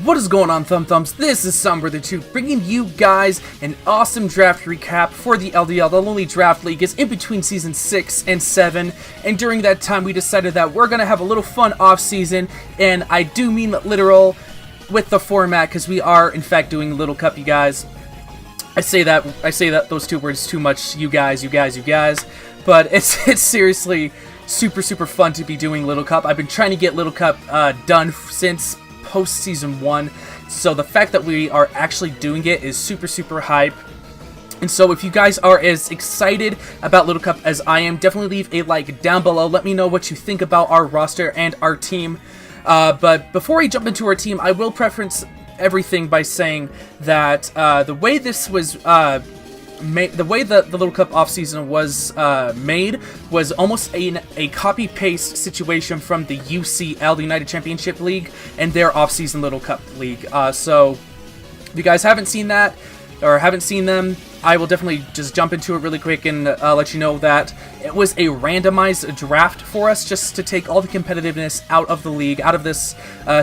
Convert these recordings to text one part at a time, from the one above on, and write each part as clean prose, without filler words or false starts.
What is going on, Thumb Thumbs? This is Somber2, bringing you guys an awesome draft recap for the LDL. The Lonely Draft League is in between Season 6 and 7, and during that time we decided that we're going to have a little fun off-season, and I do mean literal with the format, because we are, in fact, doing Little Cup, you guys. I say that those two words too much, you guys, but it's seriously super fun to be doing Little Cup. I've been trying to get Little Cup done since post-season 1, so the fact that we are actually doing it is super hype. And so if you guys are as excited about Little Cup as I am, definitely leave a like down below. Let me know what you think about our roster and our team. But before I jump into our team, I will preference everything by saying that the way this was the way the Little Cup offseason was made was almost a copy-paste situation from the UCL, the United Championship League, and their offseason Little Cup League. So if you guys haven't seen that, or haven't seen them, I will definitely just jump into it really quick and let you know that it was a randomized draft for us, just to take all the competitiveness out of the league, out of this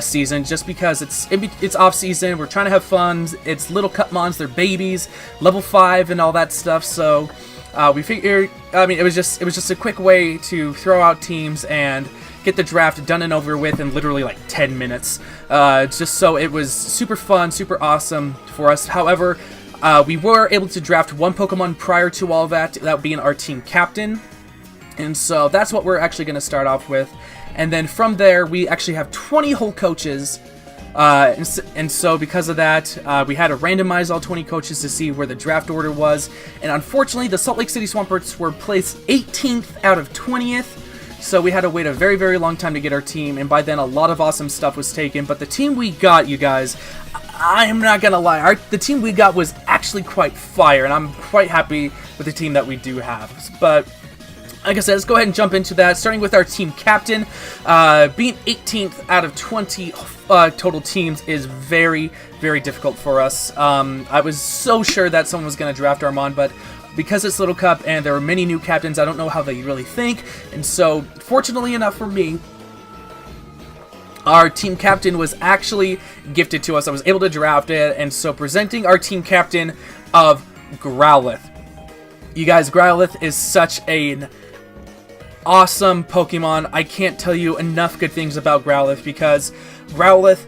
season, just because it's off season. We're trying to have fun. It's Little Cup mons, they're babies, level 5 and all that stuff. So we figured, I mean, it was just a quick way to throw out teams and get the draft done and over with in literally like 10 minutes. Just so it was super fun, super awesome for us. However, we were able to draft one Pokemon prior to all that being our team captain. And so that's what we're actually going to start off with. And then from there, we actually have 20 whole coaches. And so because of that, we had to randomize all 20 coaches to see where the draft order was. And unfortunately, the Salt Lake City Swamperts were placed 18th out of 20th. So we had to wait a very long time to get our team. And by then, a lot of awesome stuff was taken. But the team we got, you guys, I am not gonna lie, the team we got was actually quite fire, and I'm quite happy with the team that we do have. But like I said, let's go ahead and jump into that, starting with our team captain. Being 18th out of 20 total teams is very difficult for us. I was so sure that someone was going to draft Armand, but because it's Little Cup and there are many new captains, I don't know how they really think. And so, fortunately enough for me, our team captain was actually gifted to us. I was able to draft it, and so presenting our team captain of Growlithe. You guys, Growlithe is such an awesome Pokemon. I can't tell you enough good things about Growlithe, because Growlithe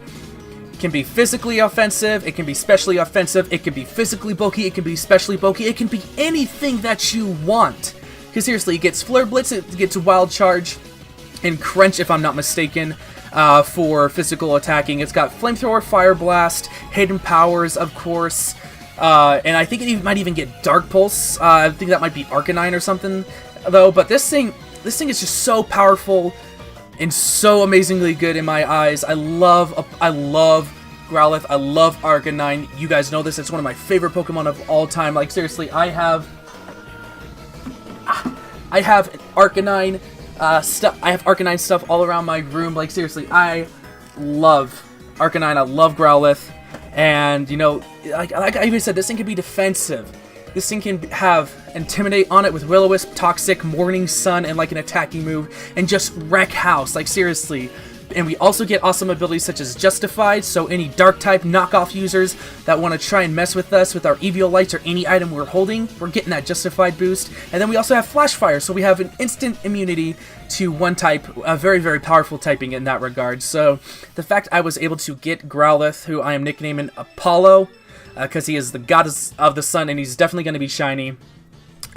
can be physically offensive, it can be specially offensive, it can be physically bulky, it can be specially bulky, it can be anything that you want. Because seriously, it gets Flare Blitz, it gets Wild Charge, and Crunch if I'm not mistaken. For physical attacking. It's got Flamethrower, Fire Blast, Hidden Powers, of course, and I think it might even get Dark Pulse. I think that might be Arcanine or something, though. But this thing is just so powerful and so amazingly good in my eyes. I love Growlithe. I love Arcanine. You guys know this. It's one of my favorite Pokemon of all time. Like seriously, I have an Arcanine. I have Arcanine stuff all around my room. Like seriously, I love Arcanine. I love Growlithe, and you know, like I even said, this thing can be defensive. This thing can have Intimidate on it with Will-O-Wisp, Toxic, Morning Sun, and like an attacking move, and just wreck house. Like seriously. And we also get awesome abilities such as Justified, so any Dark-type knockoff users that want to try and mess with us with our Eviolites or any item we're holding, we're getting that Justified boost. And then we also have Flash Fire, so we have an instant immunity to one type, a very powerful typing in that regard. So the fact I was able to get Growlithe, who I am nicknaming Apollo, because he is the goddess of the sun and he's definitely going to be shiny,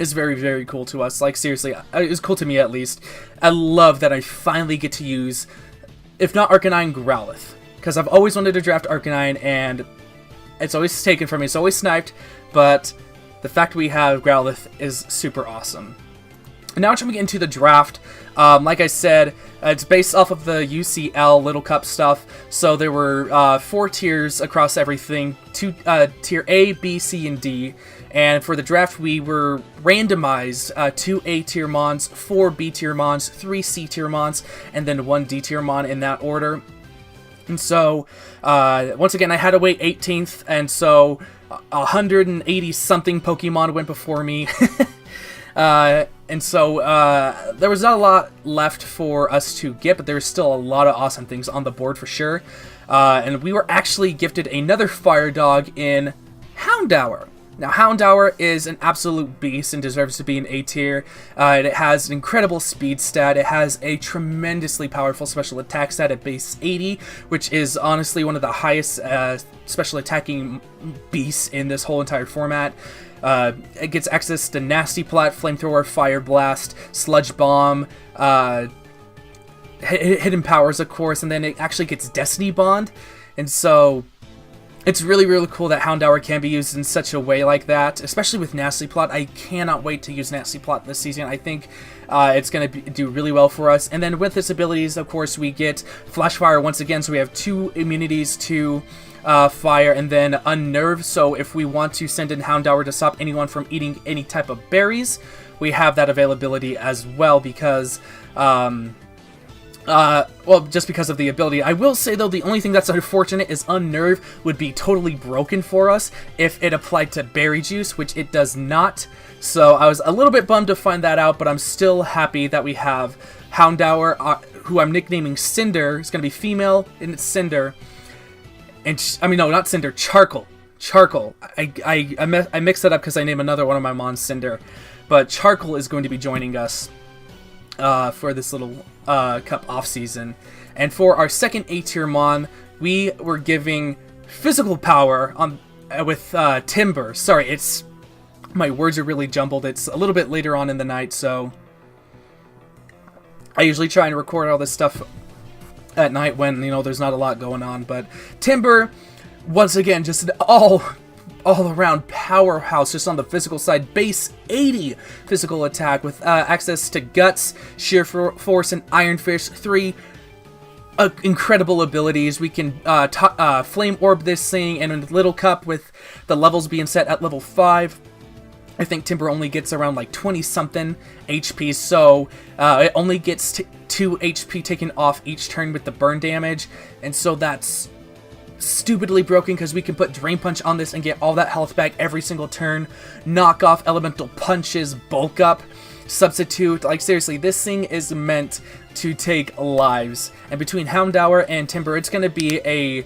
is very cool to us. Like seriously, it was cool to me at least. I love that I finally get to use, if not Arcanine, Growlithe. Because I've always wanted to draft Arcanine, and it's always taken from me. It's always sniped, but the fact we have Growlithe is super awesome. And now jumping into the draft, like I said, it's based off of the UCL Little Cup stuff. So there were 4 tiers across everything, tier A, B, C, and D. And for the draft, we were randomized 2 A-tier mons, 4 B-tier mons, 3 C-tier mons, and then 1 D-tier mon in that order. And so, once again, I had to wait 18th, and so 180-something Pokemon went before me. And so there was not a lot left for us to get, but there's still a lot of awesome things on the board for sure. and we were actually gifted another fire dog in Houndour. Now, Houndour is an absolute beast and deserves to be an A tier. It has an incredible speed stat. It has a tremendously powerful special attack stat at base 80, which is honestly one of the highest special attacking beasts in this whole entire format. It gets access to Nasty Plot, Flamethrower, Fire Blast, Sludge Bomb, Hidden Powers, of course, and then it actually gets Destiny Bond. And so it's really, really cool that Houndour can be used in such a way like that, especially with Nasty Plot. I cannot wait to use Nasty Plot this season. I think it's going to do really well for us. And then with its abilities, of course, we get Flash Fire once again, so we have 2 immunities to fire, and then Unnerve. So if we want to send in Houndour to stop anyone from eating any type of berries, we have that availability as well because well, just because of the ability. I will say, though, the only thing that's unfortunate is Unnerve would be totally broken for us if it applied to Berry Juice, which it does not. So I was a little bit bummed to find that out, but I'm still happy that we have Houndour, who I'm nicknaming Cinder. It's going to be female, and it's Cinder. And I mean, no, not Cinder, Charcoal. Charcoal. I mixed that up because I named another one of my mons Cinder. But Charcoal is going to be joining us for this little cup off season. And for our second A tier mon, we were giving physical power on with Timber. Sorry, it's my words are really jumbled. It's a little bit later on in the night, so I usually try and record all this stuff at night when, you know, there's not a lot going on. But Timber, once again, just an all around powerhouse just on the physical side. Base 80 physical attack with access to Guts, Sheer Force, and Iron Fist. 3 incredible abilities. We can Flame Orb this thing, and in Little Cup with the levels being set at level 5. I think Timber only gets around like 20 something HP, so it only gets 2 HP taken off each turn with the burn damage, and so that's stupidly broken because we can put Drain Punch on this and get all that health back every single turn. Knock off Elemental Punches, Bulk Up, Substitute. Like, seriously, this thing is meant to take lives. And between Houndour and Timber, it's going to be a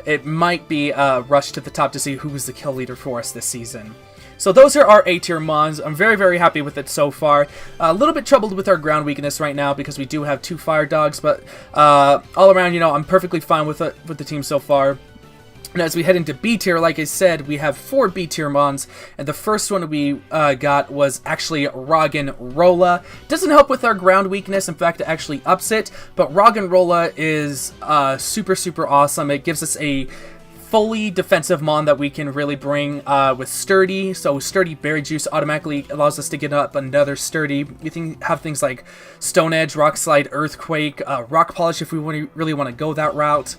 it might be a rush to the top to see who is the kill leader for us this season. So those are our A tier mons. I'm very, very happy with it so far. A little bit troubled with our ground weakness right now because we do have 2 fire dogs, but all around, you know, I'm perfectly fine with the team so far. And as we head into B tier, like I said, we have 4 B tier mons, and the first one we got was actually Roggenrola. Doesn't help with our ground weakness, in fact it actually ups it, but Roggenrola is super, super awesome. It gives us a fully defensive mon that we can really bring with Sturdy. So Sturdy Berry Juice automatically allows us to get up another Sturdy. We can have things like Stone Edge, Rock Slide, Earthquake, Rock Polish if we really want to go that route.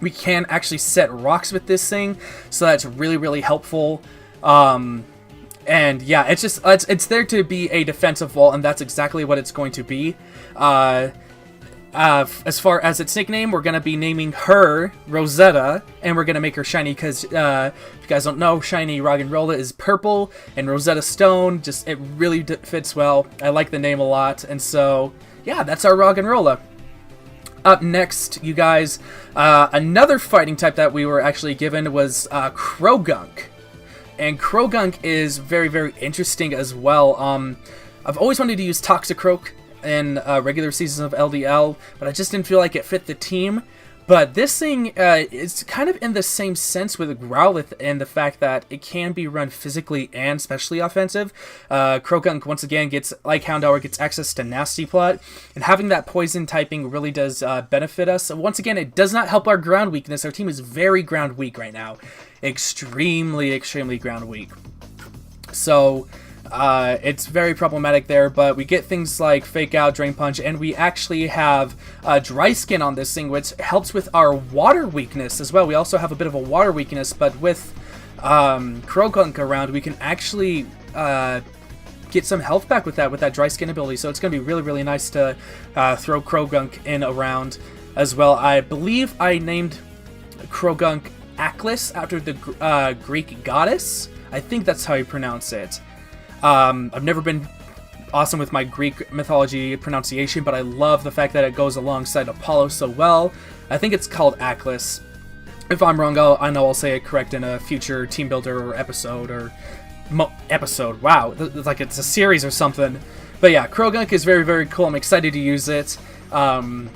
We can actually set rocks with this thing, so that's really, really helpful. And yeah, it's there to be a defensive wall, and that's exactly what it's going to be. As far as its nickname, we're going to be naming her Rosetta, and we're going to make her shiny because, if you guys don't know, shiny Roggenrola is purple, and Rosetta Stone, just, it really fits well. I like the name a lot, and so, yeah, that's our Roggenrola. Up next, you guys, another fighting type that we were actually given was Croagunk. And Croagunk is very, very interesting as well. I've always wanted to use Toxicroak in regular seasons of LDL, but I just didn't feel like it fit the team. But this thing is kind of in the same sense with Growlithe and the fact that it can be run physically and specially offensive. Croagunk, once again, gets, like Houndour, gets access to Nasty Plot, and having that poison typing really does benefit us. Once again, it does not help our ground weakness. Our team is very ground weak right now. Extremely, extremely ground weak. So it's very problematic there, but we get things like Fake Out, Drain Punch, and we actually have Dry Skin on this thing, which helps with our water weakness as well. We also have a bit of a water weakness, but with Croagunk around, we can actually get some health back with that Dry Skin ability, so it's going to be really, really nice to throw Croagunk in around as well. I believe I named Croagunk Aklis after the Greek goddess. I think that's how you pronounce it. I've never been awesome with my Greek mythology pronunciation, but I love the fact that it goes alongside Apollo so well. I think it's called Atlas. If I'm wrong, I know I'll say it correct in a future Team Builder or episode or episode. Wow, like it's a series or something. But yeah, Krogunk is very, very cool. I'm excited to use it. And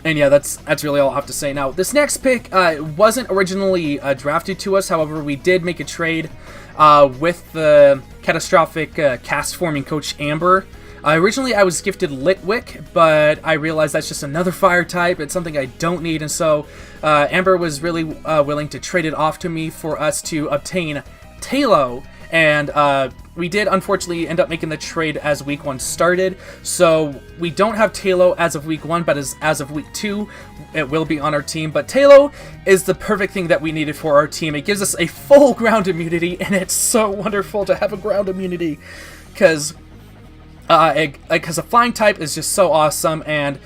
yeah, that's really all I'll have to say. Now, this next pick wasn't originally drafted to us. However, we did make a trade with the catastrophic cast-forming coach Amber. Originally, I was gifted Litwick, but I realized that's just another fire type. It's something I don't need, and so Amber was really willing to trade it off to me for us to obtain Talo. And we did, unfortunately, end up making the trade as Week 1 started. So we don't have Talo as of Week 1, but as of Week 2, it will be on our team. But Talo is the perfect thing that we needed for our team. It gives us a full ground immunity, and it's so wonderful to have a ground immunity. Because a flying type is just so awesome, and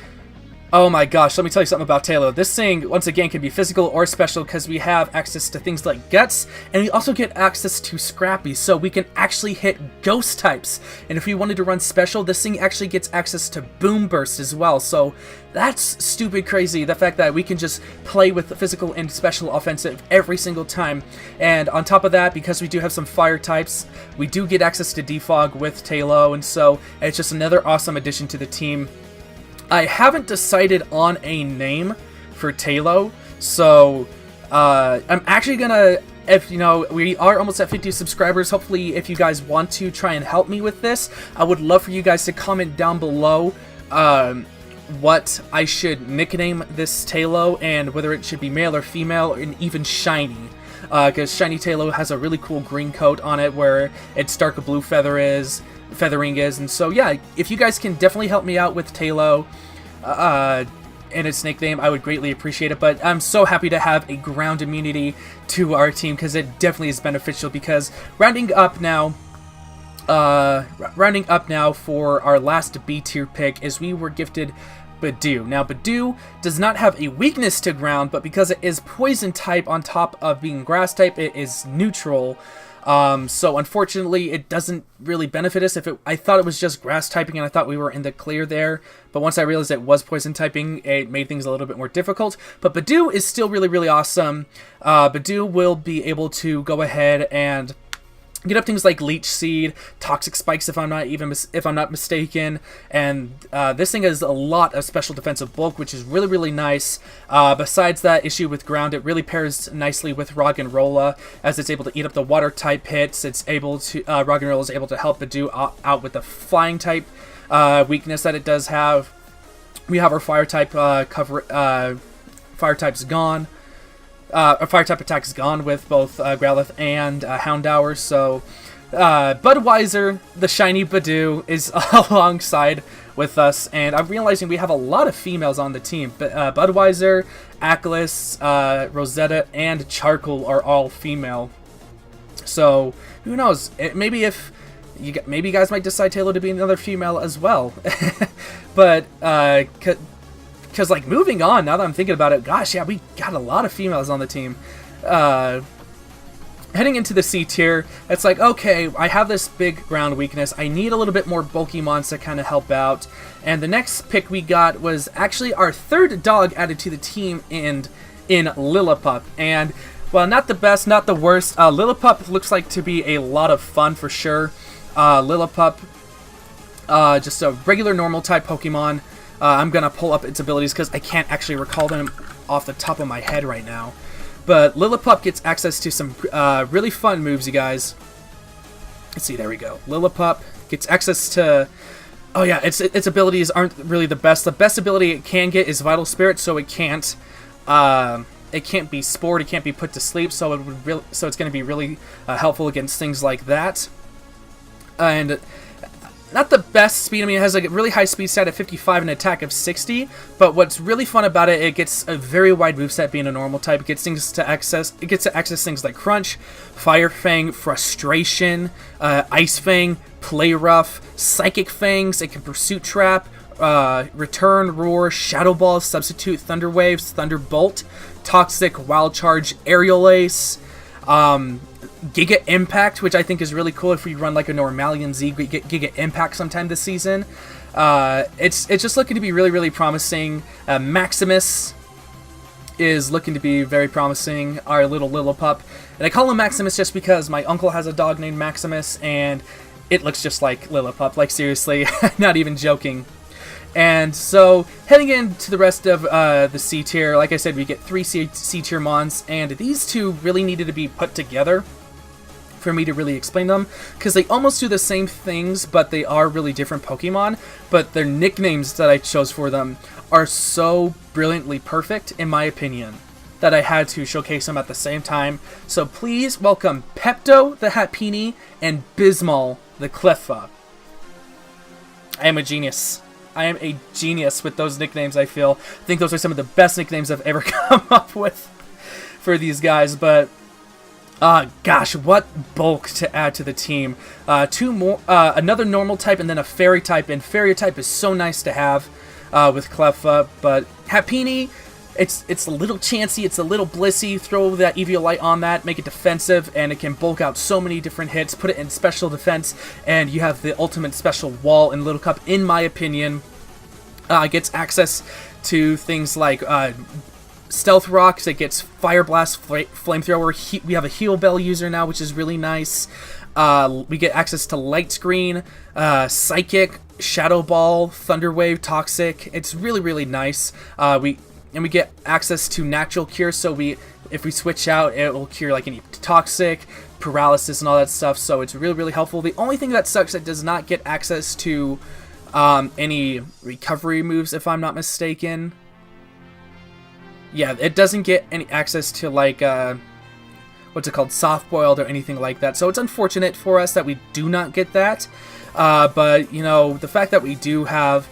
oh my gosh, let me tell you something about Talo. This thing, once again, can be physical or special because we have access to things like Guts, and we also get access to Scrappy, so we can actually hit Ghost types. And if we wanted to run special, this thing actually gets access to Boom Burst as well, so that's stupid crazy, the fact that we can just play with the physical and special offensive every single time. And on top of that, because we do have some fire types, we do get access to Defog with Talo, and so it's just another awesome addition to the team. I haven't decided on a name for Talo, so I'm actually gonna, if you know, we are almost at 50 subscribers. Hopefully, if you guys want to try and help me with this, I would love for you guys to comment down below what I should nickname this Talo, and whether it should be male or female, and even shiny. Because Shiny Talo has a really cool green coat on it where its dark blue feathering is, and so yeah, if you guys can definitely help me out with Talo and its nickname, I would greatly appreciate it. But I'm so happy to have a ground immunity to our team because it definitely is beneficial. Because rounding up now for our last B tier pick is we were gifted Badoo. Now, Badoo does not have a weakness to ground, but because it is poison type on top of being grass type, it is neutral. So unfortunately, it doesn't really benefit us. I thought it was just grass typing, and I thought we were in the clear there. But once I realized it was poison typing, it made things a little bit more difficult. But Badoo is still really, really awesome. Badoo will be able to go ahead and get up things like Leech Seed, Toxic Spikes if I'm not mistaken, and this thing has a lot of special defensive bulk, which is really, really nice. Besides that issue with ground, it really pairs nicely with Roggenrola, as it's able to eat up the water type hits. It's able to Roggenrola is able to help Badoo out with the flying type weakness that it does have. We have our fire type fire type's gone. Fire type attack is gone with both Growlithe and Houndour, so Budweiser, the shiny Badoo, is alongside with us, and I'm realizing we have a lot of females on the team. Budweiser, Atlas, Rosetta, and Charcoal are all female, so who knows? Maybe you guys might decide Taylor to be another female as well. But because, like, moving on, now that I'm thinking about it, gosh, yeah, we got a lot of females on the team. Heading into the C tier, it's like, okay, I have this big ground weakness. I need a little bit more bulky mons to kind of help out. And the next pick we got was actually our third dog added to the team in Lillipup. And, well, not the best, not the worst. Lillipup looks like to be a lot of fun for sure. Lillipup, just a regular normal type Pokemon. I'm going to pull up its abilities because I can't actually recall them off the top of my head right now. But Lillipup gets access to some really fun moves, you guys. Let's see, there we go. Lillipup gets access to... Oh yeah, its abilities aren't really the best. The best ability it can get is Vital Spirit, so it can't be spored, it can't be put to sleep, so it's going to be really helpful against things like that. And... not the best speed. I mean, it has a really high speed stat at 55 and an attack of 60. But what's really fun about it, it gets a very wide moveset being a normal type. It gets to access things like Crunch, Fire Fang, Frustration, Ice Fang, Play Rough, Psychic Fangs. It can Pursuit Trap, Return, Roar, Shadow Ball, Substitute, Thunder Waves, Thunderbolt, Toxic, Wild Charge, Aerial Ace. Giga Impact, which I think is really cool if we run like a Normalian Z, we get Giga Impact sometime this season. It's just looking to be really, really promising. Maximus is looking to be very promising, our little pup. And I call him Maximus just because my uncle has a dog named Maximus, and it looks just like Lillipup, like seriously, not even joking. And so, heading into the rest of the C tier, like I said, we get 3 C tier mons, and these two really needed to be put together for me to really explain them, because they almost do the same things, but they are really different Pokemon, but their nicknames that I chose for them are so brilliantly perfect, in my opinion, that I had to showcase them at the same time. So please welcome Pepto the Happiny and Bismol the Cleffa. I am a genius. I am a genius with those nicknames, I feel. I think those are some of the best nicknames I've ever come up with for these guys, but gosh, what bulk to add to the team. 2 more, another normal type and then a fairy type, and fairy type is so nice to have with Cleffa, but Happiny, it's a little chancy, it's a little blissy. Throw that Eviolite on that, make it defensive, and it can bulk out so many different hits. Put it in special defense, and you have the ultimate special wall in Little Cup, in my opinion. Gets access to things like Stealth Rocks, it gets Fire Blast, Flamethrower. We have a Heal Bell user now, which is really nice. We get access to Light Screen, Psychic, Shadow Ball, Thunder Wave, Toxic. It's really, really nice. We get access to Natural Cure, so if we switch out, it will cure like any Toxic, Paralysis, and all that stuff, so it's really, really helpful. The only thing that sucks, it does not get access to any recovery moves, if I'm not mistaken. Yeah, it doesn't get any access to, like, what's it called, Soft-Boiled or anything like that, so it's unfortunate for us that we do not get that. But, you know, the fact that we do have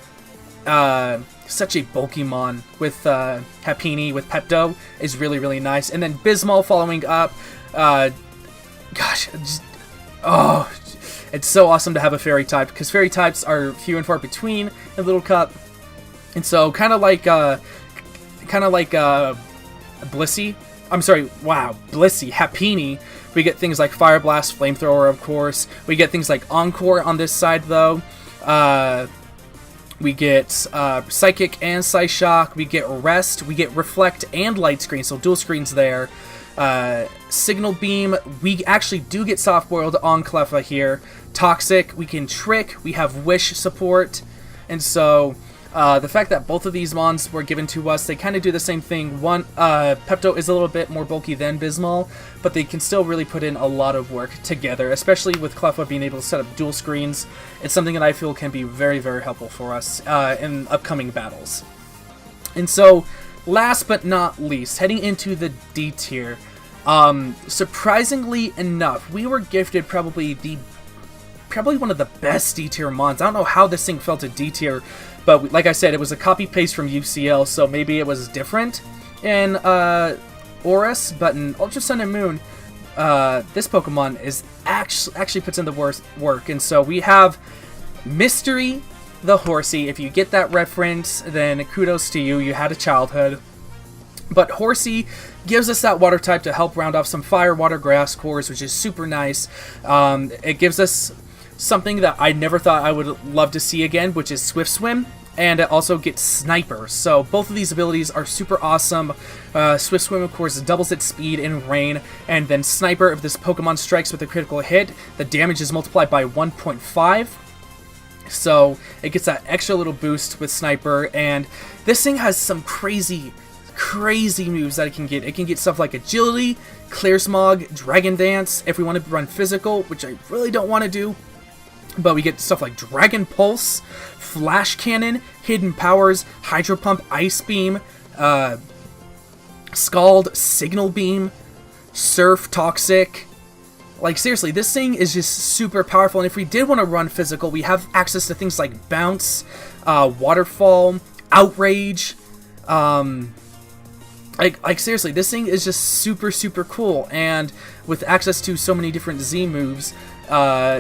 such a bulky mon with Happiny, with Pepto, is really, really nice. And then Bismol following up. Gosh, it's so awesome to have a fairy type, because fairy types are few and far between in Little Cup. And so, kind of like Blissey. I'm sorry, wow, Blissey, Happiny. We get things like Fire Blast, Flamethrower, of course. We get things like Encore on this side, though. We get Psychic and Psyshock. We get Rest. We get Reflect and Light Screen, so dual screens there. Signal Beam. We actually do get Soft-Boiled on Cleffa here. Toxic. We can Trick. We have Wish support. And so the fact that both of these mons were given to us, they kind of do the same thing. One, Pepto is a little bit more bulky than Bismol, but they can still really put in a lot of work together, especially with Cleffa being able to set up dual screens. It's something that I feel can be very, very helpful for us in upcoming battles. And so, last but not least, heading into the D tier, surprisingly enough, we were gifted probably one of the best D tier mons. I don't know how this thing felt a D tier, but like I said, it was a copy-paste from UCL, so maybe it was different in Oris, but in Ultra Sun and Moon, this Pokemon is actually puts in the worst work. And so we have Mystery the Horsey. If you get that reference, then kudos to you. You had a childhood. But Horsey gives us that water type to help round off some fire, water, grass cores, which is super nice. It gives us something that I never thought I would love to see again, which is Swift Swim, and it also gets Sniper. So both of these abilities are super awesome. Swift Swim, of course, doubles its speed in rain, and then Sniper, if this Pokemon strikes with a critical hit, the damage is multiplied by 1.5. So it gets that extra little boost with Sniper, and this thing has some crazy moves that it can get. It can get stuff like Agility, Clear Smog, Dragon Dance, if we want to run physical, which I really don't want to do. But we get stuff like Dragon Pulse, Flash Cannon, Hidden Powers, Hydro Pump, Ice Beam, Scald, Signal Beam, Surf, Toxic. Like, seriously, this thing is just super powerful, and if we did want to run physical, we have access to things like Bounce, Waterfall, Outrage. Like seriously, this thing is just super cool, and with access to so many different Z moves,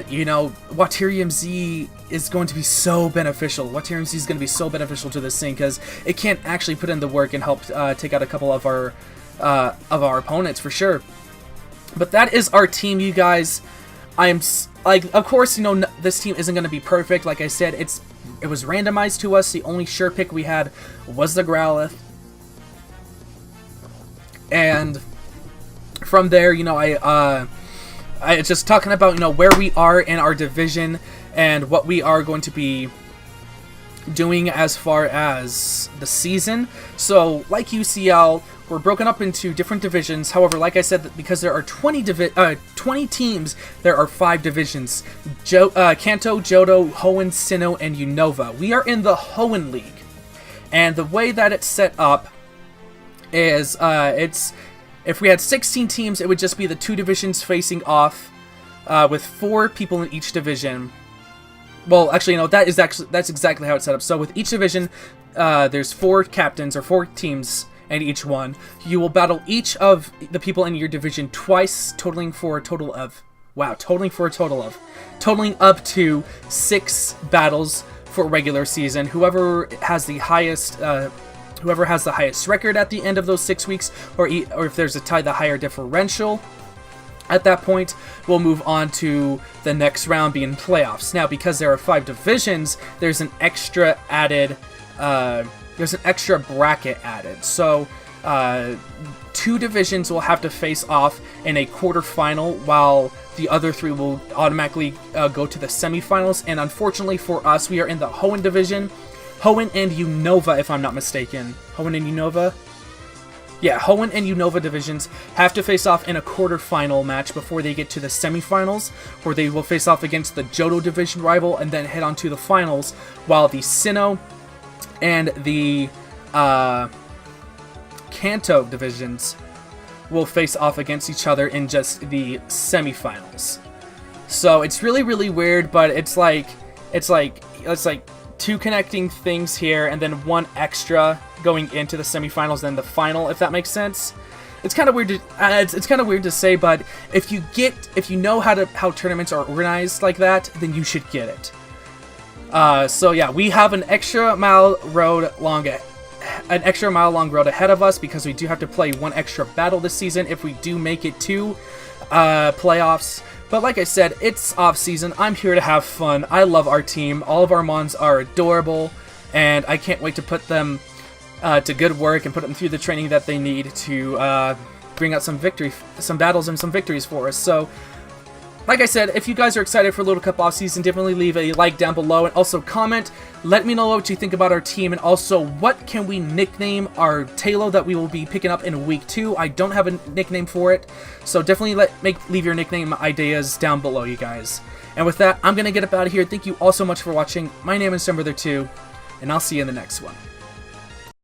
you know, Waterium Z is going to be so beneficial. Waterium Z is going to be so beneficial to this thing, because it can actually put in the work and help take out a couple of our opponents for sure. But that is our team, you guys. Like, of course, you know, this team isn't going to be perfect. Like I said, it was randomized to us. The only sure pick we had was the Growlithe. And from there, you know, I just talking about, you know, where we are in our division and what we are going to be doing as far as the season. So, like UCL, we're broken up into different divisions. However, like I said, because there are 20 teams, there are 5 divisions. Kanto, Johto, Hoenn, Sinnoh, and Unova. We are in the Hoenn League. And the way that it's set up is, if we had 16 teams, it would just be the 2 divisions facing off, with 4 people in each division. Well, actually, no, that's exactly how it's set up. So with each division, there's 4 captains, or 4 teams in each one. You will battle each of the people in your division twice, totaling up to 6 battles for regular season. Whoever has the highest record at the end of those 6 weeks, or if there's a tie, the higher differential, at that point, we'll move on to the next round, being playoffs. Now, because there are 5 divisions, there's an extra added, there's an extra bracket added. So, 2 divisions will have to face off in a quarterfinal, while the other 3 will automatically go to the semifinals. And unfortunately for us, we are in the Hoenn division. Hoenn and Unova, if I'm not mistaken. Hoenn and Unova? Yeah, Hoenn and Unova divisions have to face off in a quarterfinal match before they get to the semifinals, where they will face off against the Johto division rival and then head on to the finals, while the Sinnoh and the Kanto divisions will face off against each other in just the semifinals. So it's really, really weird, but it's like 2 connecting things here, and then 1 extra going into the semifinals, then the final, if that makes sense. It's kind of weird to it's kind of weird to say, but if you know how tournaments are organized like that, then you should get it. So yeah, we have an extra mile long road ahead of us, because we do have to play 1 extra battle this season if we do make it to playoffs. But like I said, it's off season. I'm here to have fun. I love our team. All of our mons are adorable, and I can't wait to put them to good work and put them through the training that they need to bring out some battles and some victories for us. So, like I said, if you guys are excited for Little Cup Offseason, definitely leave a like down below, and also comment. Let me know what you think about our team, and also what can we nickname our Tailo that we will be picking up in week 2. I don't have a nickname for it, so definitely leave your nickname ideas down below, you guys. And with that, I'm going to get up out of here. Thank you all so much for watching. My name is Brother2, and I'll see you in the next one.